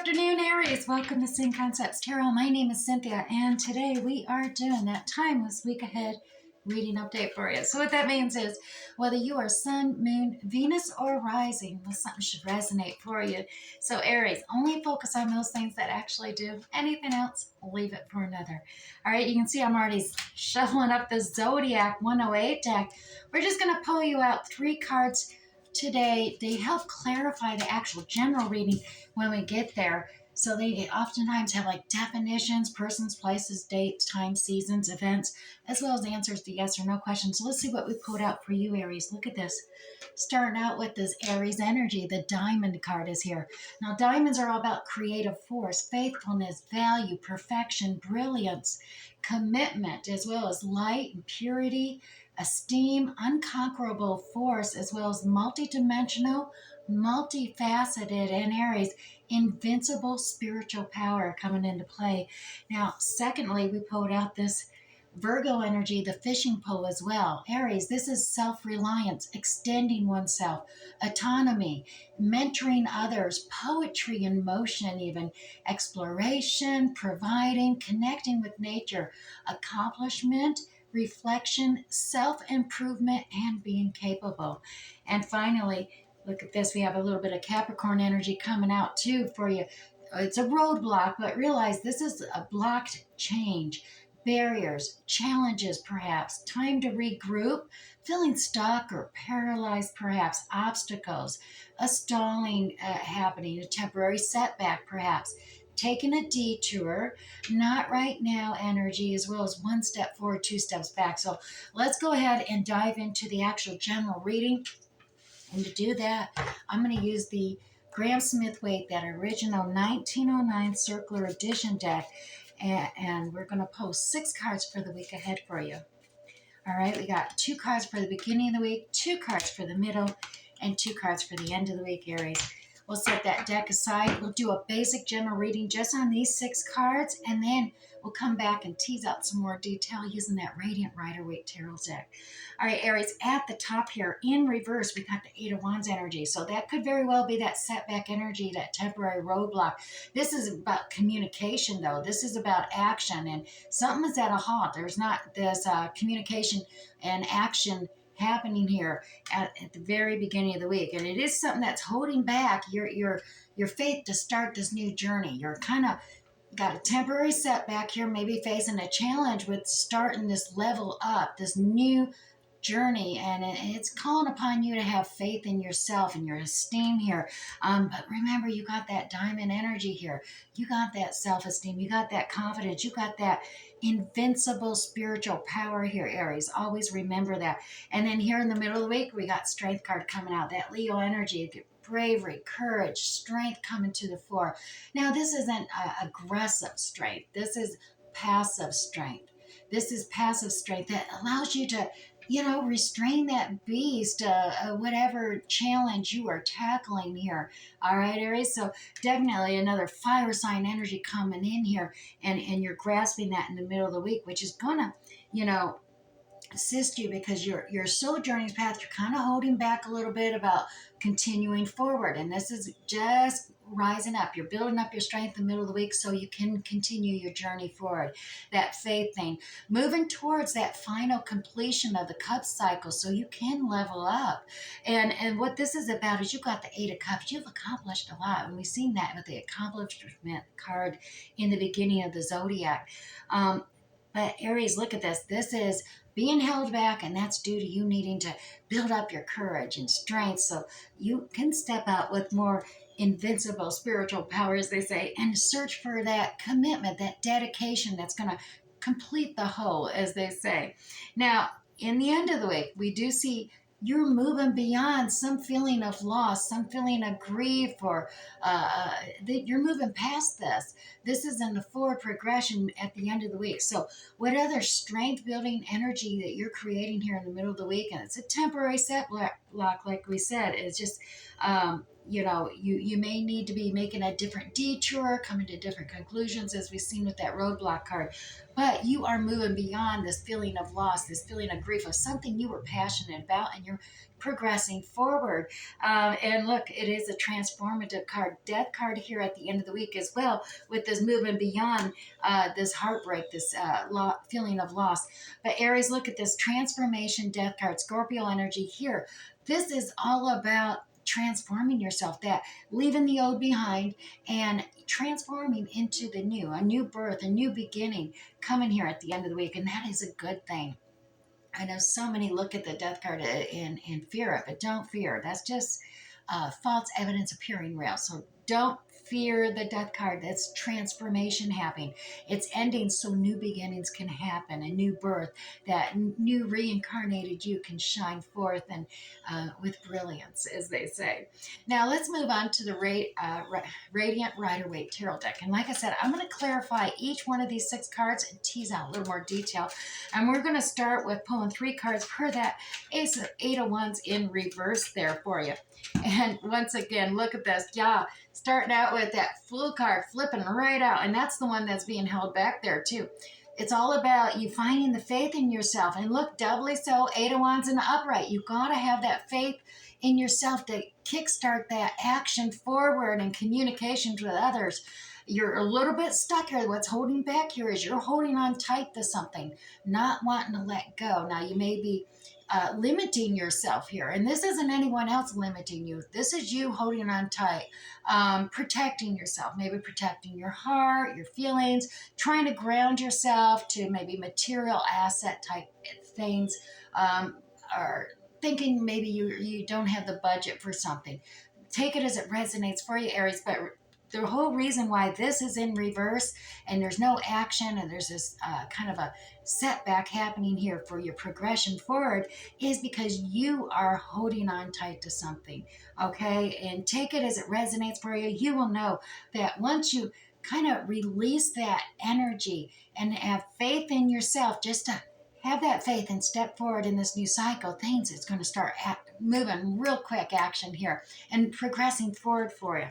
afternoon, Aries. Welcome to Sing Concepts Tarot. My name is Cynthia, and today we are doing that timeless week ahead reading update for you. So what that means is whether you are sun, moon, Venus, or rising, well, something should resonate for you. So Aries, only focus on those things that actually do. Anything else, leave it for another. All right, you can see I'm already shuffling up the Zodiac 108 deck. We're just going to pull you out 3 cards today. They help clarify the actual general reading when we get there. So they oftentimes have like definitions, persons, places, dates, time, seasons, events, as well as answers to yes or no questions. So let's see what we pulled out for you, Aries. Look at this. Starting out with this Aries energy, the diamond card is here. Now, diamonds are all about creative force, faithfulness, value, perfection, brilliance, commitment, as well as light and purity, esteem, unconquerable force, as well as multidimensional, multifaceted, and Aries, invincible spiritual power coming into play. Now, secondly, we pulled out this Virgo energy, the fishing pole as well. Aries, this is self-reliance, extending oneself, autonomy, mentoring others, poetry in motion even, exploration, providing, connecting with nature, accomplishment, reflection, self-improvement, and being capable. And finally, look at this. We have a little bit of Capricorn energy coming out too for you. It's a roadblock, but realize this is a blocked change, barriers, challenges perhaps, time to regroup, feeling stuck or paralyzed perhaps, obstacles, a stalling happening, a temporary setback perhaps, taking a detour, not right now energy, as well as 1 step forward, 2 steps back. So let's go ahead and dive into the actual general reading. And to do that, I'm going to use the Graham Smith Waite, that original 1909 Circular Edition deck, and we're going to pull 6 cards for the week ahead for you. All right, we got 2 cards for the beginning of the week, 2 cards for the middle, and 2 cards for the end of the week, Aries. We'll set that deck aside. We'll do a basic general reading just on these 6 cards, and then we'll come back and tease out some more detail using that Radiant Rider-Waite Tarot deck. All right, Aries, at the top here, in reverse, we got the 8 of Wands energy. So that could very well be that setback energy, that temporary roadblock. This is about communication, though. This is about action, and something is at a halt. There's not this communication and action happening here at the very beginning of the week, and it is something that's holding back your faith to start this new journey. You're kind of got a temporary setback here, maybe facing a challenge with starting this level up, this new journey, and it's calling upon you to have faith in yourself and your esteem here. But remember, you got that diamond energy here. You got that self-esteem. You got that confidence. You got that invincible spiritual power here, Aries. Always remember that. And then here in the middle of the week, we got strength card coming out, that Leo energy, bravery, courage, strength coming to the fore. Now, this isn't aggressive strength. This is passive strength. This is passive strength that allows you to restrain that beast, whatever challenge you are tackling here. All right, Aries. So definitely another fire sign energy coming in here, and you're grasping that in the middle of the week, which is gonna, assist you because your soul journey path, you're kind of holding back a little bit about continuing forward. And this is just rising up. You're building up your strength in the middle of the week so you can continue your journey forward. That faith thing, moving towards that final completion of the cup cycle so you can level up. And what this is about is you got the 8 of Cups. You've accomplished a lot. And we've seen that with the accomplishment card in the beginning of the Zodiac. But Aries, look at this. This is being held back, and that's due to you needing to build up your courage and strength so you can step out with more invincible spiritual power, as they say, and search for that commitment, that dedication that's going to complete the whole, as they say. Now, in the end of the week, we do see you're moving beyond some feeling of loss, some feeling of grief, or that you're moving past this. This is in the forward progression at the end of the week. So what other strength building energy that you're creating here in the middle of the week, and it's a temporary set block, like we said, it's just you may need to be making a different detour, coming to different conclusions, as we've seen with that roadblock card. But you are moving beyond this feeling of loss, this feeling of grief of something you were passionate about, and you're progressing forward. And look, it is a transformative card, death card here at the end of the week as well, with this moving beyond this heartbreak, this feeling of loss. But Aries, look at this transformation death card, Scorpio energy here. This is all about transforming yourself, that leaving the old behind and transforming into the new, a new birth, a new beginning coming here at the end of the week. And that is a good thing. I know so many look at the death card and fear it, but don't fear. That's just false evidence appearing real. So don't fear the death card. That's transformation happening. It's ending so new beginnings can happen, a new birth, that new reincarnated you can shine forth and with brilliance, as they say. Now let's move on to the Radiant Rider-Waite Tarot deck. And like I said, I'm going to clarify each one of these 6 cards and tease out a little more detail. And we're going to start with pulling 3 cards per that Eight of Wands in reverse there for you. And once again, look at this. Yeah, starting out with that Fool card, flipping right out. And that's the one that's being held back there, too. It's all about you finding the faith in yourself. And look, doubly so, Eight of Wands in the upright. You got to have that faith in yourself to kickstart that action forward and communications with others. You're a little bit stuck here. What's holding back here is you're holding on tight to something, not wanting to let go. Now, you may be limiting yourself here. And this isn't anyone else limiting you. This is you holding on tight, protecting yourself, maybe protecting your heart, your feelings, trying to ground yourself to maybe material asset type things, or thinking maybe you don't have the budget for something. Take it as it resonates for you, Aries, but the whole reason why this is in reverse and there's no action and there's this kind of a setback happening here for your progression forward is because you are holding on tight to something, okay? And take it as it resonates for you. You will know that once you kind of release that energy and have faith in yourself, just to have that faith and step forward in this new cycle, things is going to start moving real quick action here and progressing forward for you.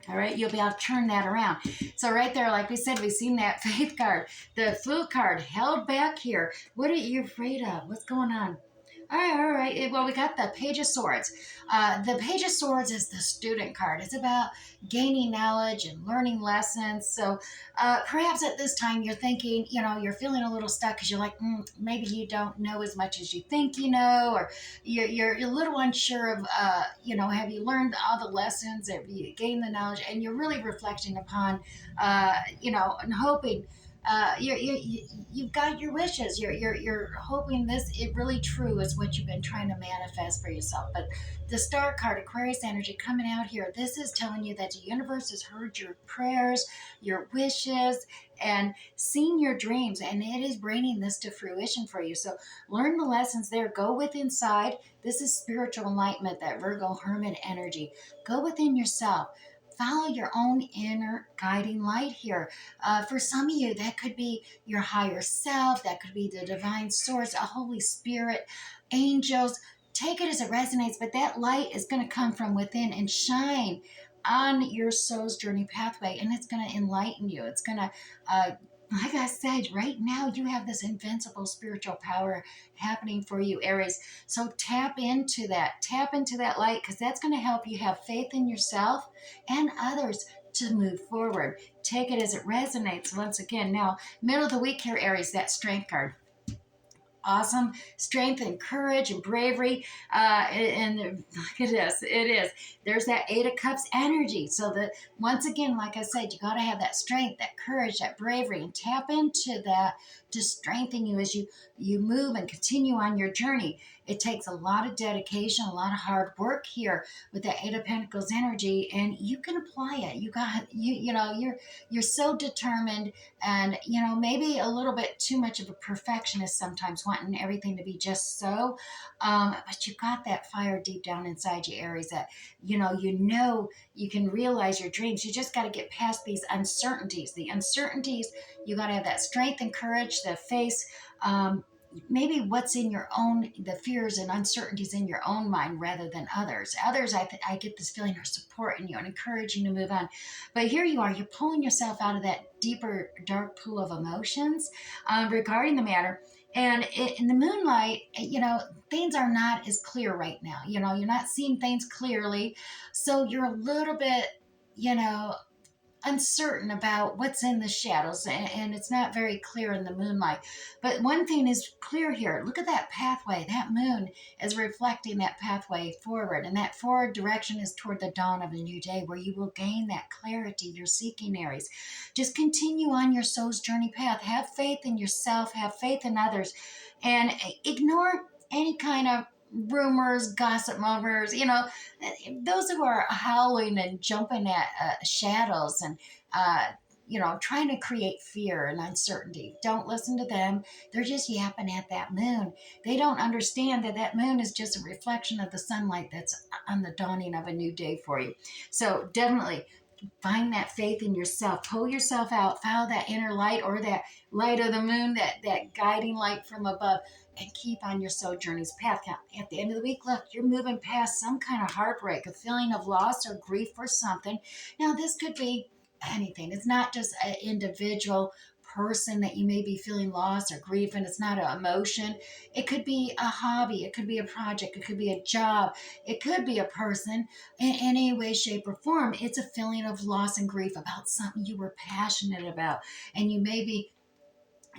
All right, you'll be able to turn that around. So right there, like we said, we've seen that faith card, the Fool card held back here. What are you afraid of? What's going on? All right. Well, we got the Page of Swords. The Page of Swords is the student card. It's about gaining knowledge and learning lessons. So perhaps at this time you're thinking, you're feeling a little stuck because you're like, maybe you don't know as much as you think you know, or you're a little unsure of, have you learned all the lessons? Have you gained the knowledge? And you're really reflecting upon, and hoping you've got your wishes. You're hoping this it really true is what you've been trying to manifest for yourself. But the Star card, Aquarius energy coming out here, this is telling you that the universe has heard your prayers, your wishes, and seen your dreams, and it is bringing this to fruition for you. So learn the lessons there. Go within inside. This is spiritual enlightenment, that Virgo Hermit energy. Go within yourself. Follow your own inner guiding light here. For some of you, that could be your higher self. That could be the divine source, a Holy Spirit, angels. Take it as it resonates, but that light is going to come from within and shine on your soul's journey pathway, and it's going to enlighten you. It's going to, like I said, right now you have this invincible spiritual power happening for you, Aries. So tap into that light, because that's going to help you have faith in yourself and others to move forward. Take it as it resonates. Once again, now, middle of the week here, Aries, that Strength card. Awesome strength and courage and bravery, and look at this, it is, there's that Eight of Cups energy. So that, once again, like I said, you got to have that strength, that courage, that bravery, and tap into that to strengthen you as you move and continue on your journey. It takes a lot of dedication, a lot of hard work here with that Eight of Pentacles energy, and you can apply it. You're so determined, and maybe a little bit too much of a perfectionist sometimes, wanting everything to be just so, but you got that fire deep down inside you, Aries, that you can realize your dreams. You just got to get past these uncertainties. You got to have that strength and courage to face maybe what's in your own, the fears and uncertainties in your own mind rather than others. Others, I get this feeling, are supporting you and encouraging you to move on. But here you are, you're pulling yourself out of that deeper, dark pool of emotions regarding the matter. And in the moonlight, things are not as clear right now. You're not seeing things clearly. So you're a little bit, you know, uncertain about what's in the shadows, and it's not very clear in the moonlight. But one thing is clear here. Look at that pathway. That moon is reflecting that pathway forward, and that forward direction is toward the dawn of a new day where you will gain that clarity you're seeking, Aries. Just continue on your soul's journey path. Have faith in yourself, have faith in others, and ignore any kind of rumors, gossip mongers, those who are howling and jumping at shadows and, trying to create fear and uncertainty. Don't listen to them. They're just yapping at that moon. They don't understand that that moon is just a reflection of the sunlight that's on the dawning of a new day for you. So definitely find that faith in yourself. Pull yourself out. Follow that inner light, or that light of the moon, that guiding light from above, and keep on your soul journey's path. Now, at the end of the week, look, you're moving past some kind of heartbreak, a feeling of loss or grief for something. Now, this could be anything. It's not just an individual person that you may be feeling loss or grief, and it's not an emotion. It could be a hobby, it could be a project, it could be a job, it could be a person. In any way, shape, or form, it's a feeling of loss and grief about something you were passionate about, and you may be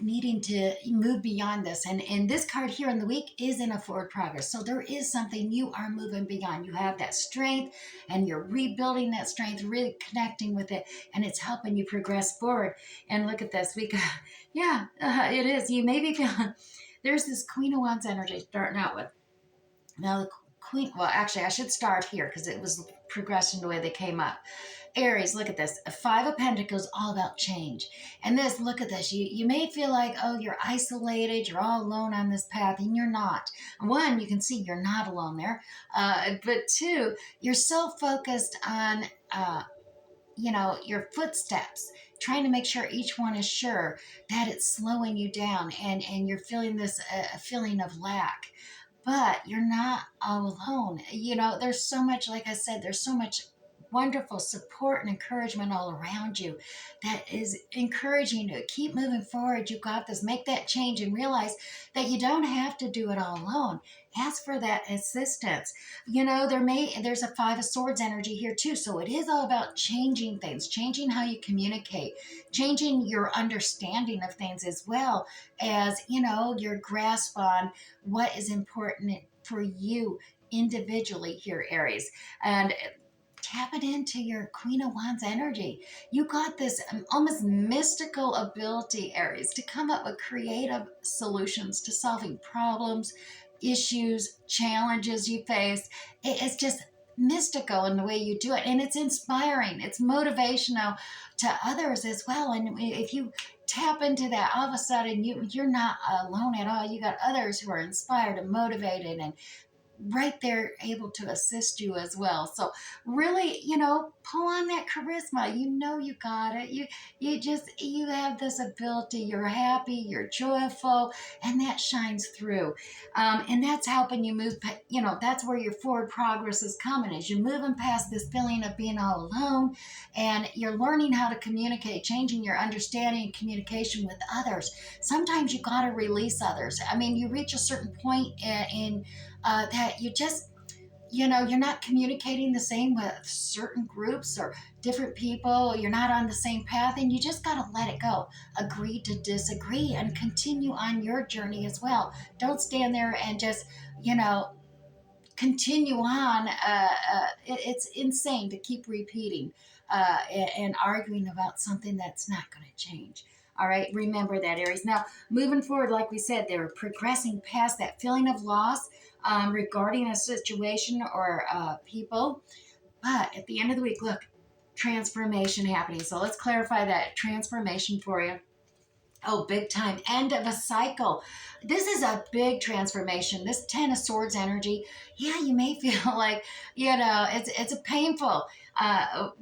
needing to move beyond this. And this card here in the week is in a forward progress. So there is something you are moving beyond. You have that strength, and you're rebuilding that strength, really connecting with it, and it's helping you progress forward. And look at this. It is. You may be feeling, there's this Queen of Wands energy starting out with. Now, the Queen, well, actually, I should start here because it was progression the way they came up. Aries, look at this. A Five of Pentacles, all about change. And this, look at this. You may feel like, oh, you're isolated, you're all alone on this path, and you're not. One, you can see you're not alone there. But two, you're so focused on, your footsteps, trying to make sure each one is sure, that it's slowing you down, and you're feeling this feeling of lack. But you're not all alone. There's so much, like I said, there's so much wonderful support and encouragement all around you that is encouraging you to keep moving forward. You got this. Make that change and realize that you don't have to do it all alone. Ask for that assistance. There's a Five of Swords energy here too. So it is all about changing things, changing how you communicate, changing your understanding of things, as well as, your grasp on what is important for you individually here, Aries. And tap it into your Queen of Wands energy. You got this almost mystical ability, Aries, to come up with creative solutions to solving problems, issues, challenges you face. It's just mystical in the way you do it, and it's inspiring. It's motivational to others as well. And if you tap into that, all of a sudden you're not alone at all. You got others who are inspired and motivated and right there able to assist you as well. So really, pull on that charisma. You got it. You have this ability. You're happy, you're joyful, and that shines through. And that's helping you move, that's where your forward progress is coming, as you're moving past this feeling of being all alone, and you're learning how to communicate, changing your understanding and communication with others. Sometimes you got to release others. I mean, you reach a certain point in that you just, you're not communicating the same with certain groups or different people. You're not on the same path, and you just got to let it go. Agree to disagree and continue on your journey as well. Don't stand there and just, continue on. It's insane to keep repeating and arguing about something that's not going to change. All right, remember that, Aries. Now, moving forward, like we said, they're progressing past that feeling of loss regarding a situation or people. But at the end of the week, look, transformation happening. So let's clarify that transformation for you. Oh, big time. End of a cycle. This is a big transformation. This Ten of Swords energy, yeah, you may feel like, it's a painful,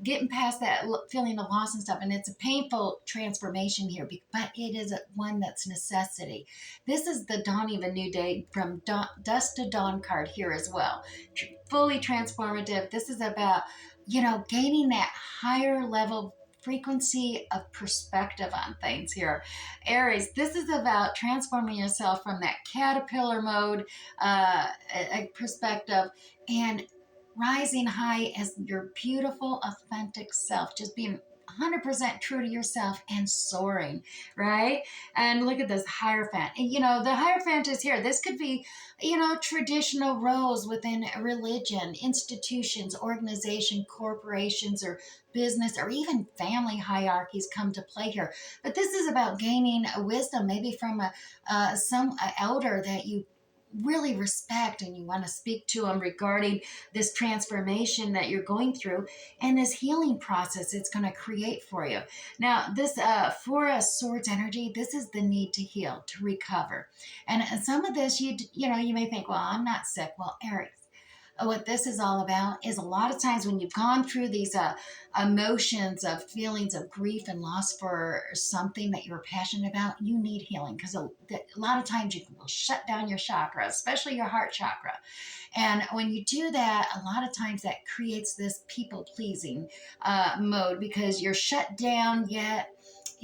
getting past that feeling of loss and stuff. And it's a painful transformation here, but it is one that's necessity. This is the dawning of a new day from dusk to dawn card here as well. Fully transformative. This is about, gaining that higher level frequency of perspective on things here. Aries, this is about transforming yourself from that caterpillar mode perspective and rising high as your beautiful, authentic self, just being 100% true to yourself and soaring, right? And look at this Hierophant. And, the Hierophant is here. This could be, traditional roles within a religion, institutions, organization, corporations, or business, or even family hierarchies come to play here. But this is about gaining a wisdom, maybe from some elder that you really respect and you want to speak to them regarding this transformation that you're going through and this healing process it's going to create for you. Now, this Four of Swords energy, this is the need to heal, to recover. And some of this, you may think, well, I'm not sick. Well, Aries, what this is all about is a lot of times when you've gone through these emotions of feelings of grief and loss for something that you're passionate about, you need healing because a lot of times you will shut down your chakra, especially your heart chakra. And when you do that, a lot of times that creates this people pleasing mode because you're shut down yet.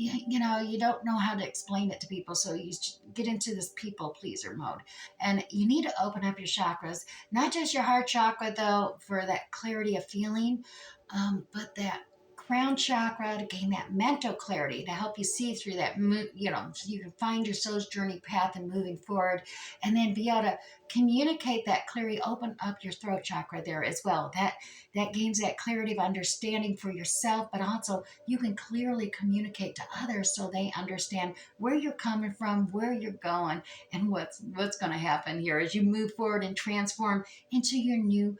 You don't know how to explain it to people, so you get into this people pleaser mode. And you need to open up your chakras, not just your heart chakra, though, for that clarity of feeling, but that crown chakra to gain that mental clarity to help you see through that, so you can find your soul's journey path and moving forward, and then be able to communicate that clarity. Open up your throat chakra there as well. That gains that clarity of understanding for yourself, but also you can clearly communicate to others so they understand where you're coming from, where you're going, and what's going to happen here as you move forward and transform into your new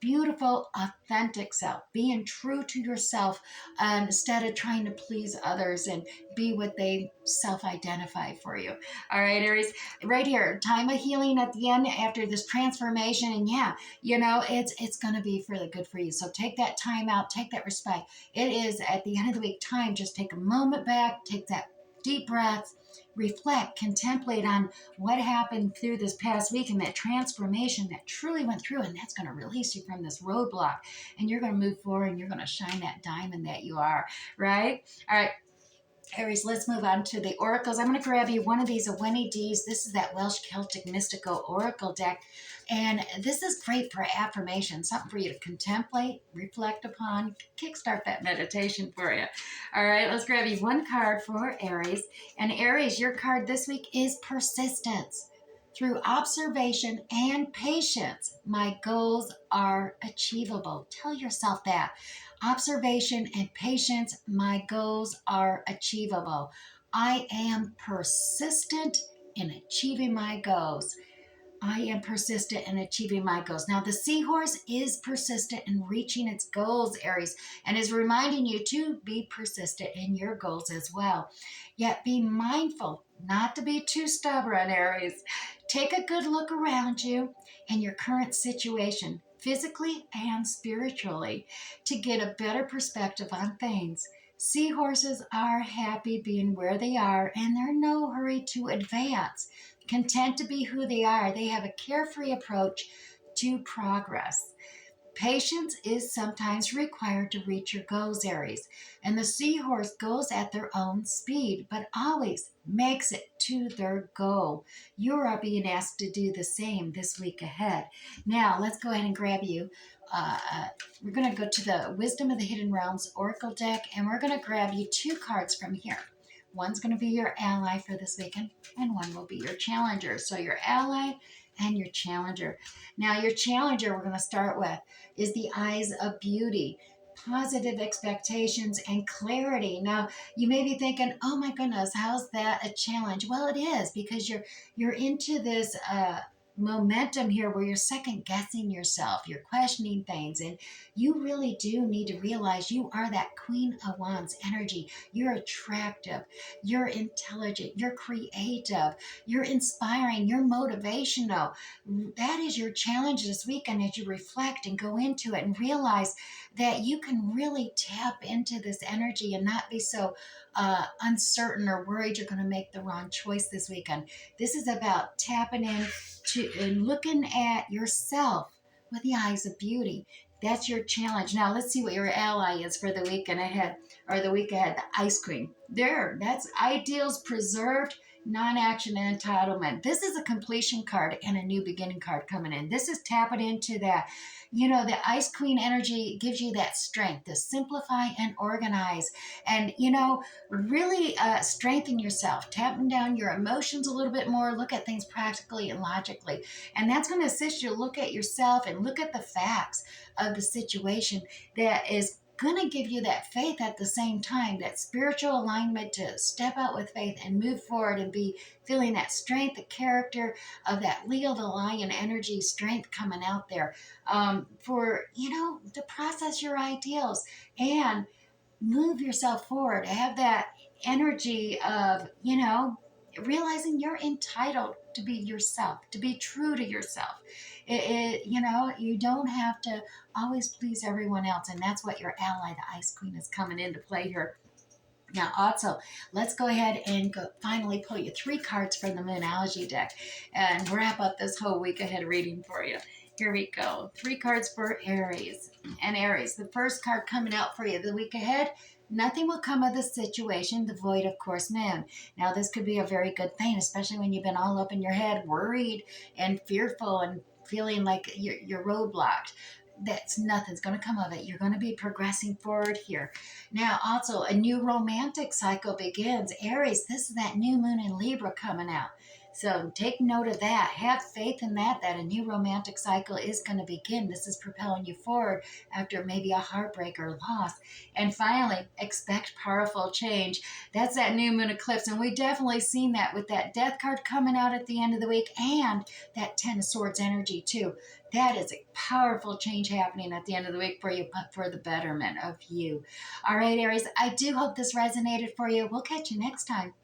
beautiful, authentic self, being true to yourself instead of trying to please others and be what they self identify for you. All right, Aries, right here, time of healing at the end after this transformation. And yeah, it's going to be really good for you. So take that time out, take that respect. It is at the end of the week time. Just take a moment back, take that deep breath, reflect, contemplate on what happened through this past week and that transformation that truly went through. And that's going to release you from this roadblock. And you're going to move forward and you're going to shine that diamond that you are, right? All right. Aries, let's move on to the oracles. I'm going to grab you one of these, a Winnie D's. This is that Welsh Celtic Mystical Oracle deck. And this is great for affirmation, something for you to contemplate, reflect upon, kickstart that meditation for you. All right, let's grab you one card for Aries. And Aries, your card this week is persistence. Through observation and patience, my goals are achievable. Tell yourself that. Observation and patience, my goals are achievable. I am persistent in achieving my goals. I am persistent in achieving my goals. Now, the seahorse is persistent in reaching its goals, Aries, and is reminding you to be persistent in your goals as well. Yet be mindful not to be too stubborn, Aries. Take a good look around you and your current situation, physically and spiritually, to get a better perspective on things. Seahorses are happy being where they are, and they're in no hurry to advance. Content to be who they are, they have a carefree approach to progress. Patience is sometimes required to reach your goals, Aries, and the seahorse goes at their own speed, but always makes it to their goal. You are being asked to do the same this week ahead. Now, let's go ahead and grab you. We're going to go to the Wisdom of the Hidden Realms Oracle deck, and we're going to grab you two cards from here. One's going to be your ally for this weekend, and one will be your challenger. So your ally and your challenger. Now, your challenger we're going to start with is the eyes of beauty, positive expectations, and clarity. Now, you may be thinking, "Oh my goodness, how's that a challenge?" Well, it is because you're into this momentum here where you're second guessing yourself, you're questioning things, and you really do need to realize you are that Queen of Wands energy. You're attractive, you're intelligent, you're creative, you're inspiring, you're motivational. That is your challenge this weekend as you reflect and go into it and realize that you can really tap into this energy and not be so uncertain or worried you're going to make the wrong choice this weekend. This is about tapping in to and looking at yourself with the eyes of beauty. That's your challenge. Now let's see what your ally is for the weekend ahead or the week ahead. The Ice Queen. There, that's ideals preserved, non-action and entitlement. This is a completion card and a new beginning card coming in. This is tapping into that. The Ice Queen energy gives you that strength to simplify and organize, and really strengthen yourself, tapping down your emotions a little bit more, look at things practically and logically. And that's going to assist you to look at yourself and look at the facts of the situation that is going to give you that faith at the same time, that spiritual alignment to step out with faith and move forward and be feeling that strength, the character of that Leo the Lion energy strength coming out there to process your ideals and move yourself forward. Have that energy of, realizing you're entitled to be yourself, to be true to yourself. You don't have to always please everyone else. And that's what your ally, the Ice Queen, is coming into play here. Now, also, let's go ahead and finally pull you 3 cards from the Moonology deck and wrap up this whole week ahead reading for you. Here we go. 3 cards for Aries. And Aries, the first card coming out for you the week ahead: nothing will come of the situation, the void of course moon. Now, this could be a very good thing, especially when you've been all up in your head, worried and fearful and feeling like you're roadblocked. That's nothing's going to come of it. You're going to be progressing forward here. Now, also, a new romantic cycle begins. Aries, this is that new moon in Libra coming out. So take note of that. Have faith in that a new romantic cycle is going to begin. This is propelling you forward after maybe a heartbreak or loss. And finally, expect powerful change. That's that new moon eclipse. And we definitely seen that with that death card coming out at the end of the week and that 10 of Swords energy too. That is a powerful change happening at the end of the week for you, but for the betterment of you. All right, Aries, I do hope this resonated for you. We'll catch you next time.